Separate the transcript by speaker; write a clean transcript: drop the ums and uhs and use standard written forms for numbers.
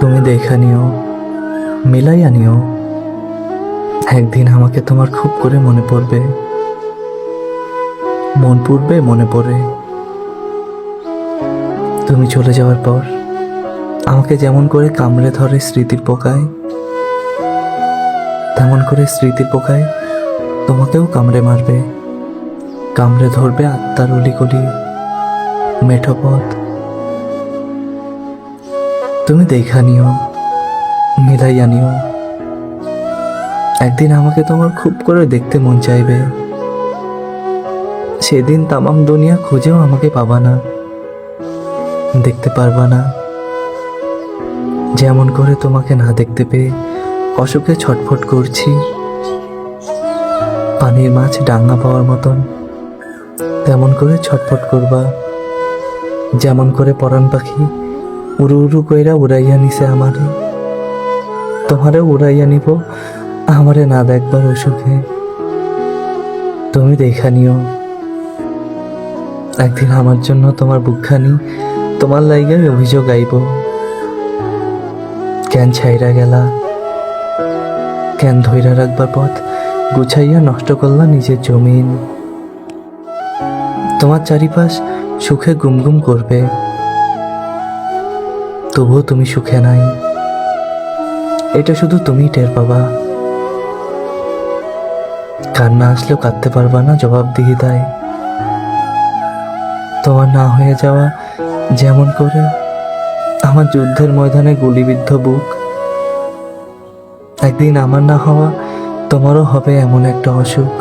Speaker 1: তুমি দেখা নিও, মিলাইয়া নিও। একদিন আমাকে তোমার খুব করে মনে পড়বে, মন পড়বে, মনে পড়ে। তুমি চলে যাওয়ার পর আমাকে যেমন করে কামড়ে ধরে স্মৃতির পোকায়, তেমন করে স্মৃতির পোকায় তোমাকেও কামড়ে মারবে, কামড়ে ধরবে আত্মার অলিগলি, মেঠো পথ। তুমি দেখা নিও, মিলাইয়া নিও। একদিন আমাকে তোমার খুব করে দেখতে মন চাইবে, সেদিন তামাম দুনিয়া খুঁজেও আমাকে পাবা না, দেখতে পারবা না। যেমন করে তোমাকে না দেখতে পেয়ে অসুখে ছটফট করছি, পানির মাছ ডাঙা পাওয়ার মতন, তেমন করে ছটফট করবা। যেমন করে পরাণ পাখি উড়ু উড়ু কইরা উড়াইয়া নিছে আমারে, তোমারে উড়াইয়া নিব আমারে না দেখবার অসুখে। তুমি দেখা নিও, একদিন আমার জন্য তোমার বুকখানি তোমার লাইগাই অভিযোগ আইব। কেন ছাইরা গেলা, কেন ধইরা রাখবার পথ গুছাইয়া নষ্ট করলা নিজের জমিন। তোমার চারিপাশ সুখে গুমগুম করবে, তবুও তুমি সুখে নাই, এটা শুধু তুমি টের পাবা। কান্না আসলেও কাঁদতে পারবা না জবাবদিহিতায়। তোমার না হয়ে যাওয়া যেমন করে আমার যুদ্ধের ময়দানে গুলিবিদ্ধ বুক, একদিন আমার না হওয়া তোমারও হবে এমন একটা অসুখ।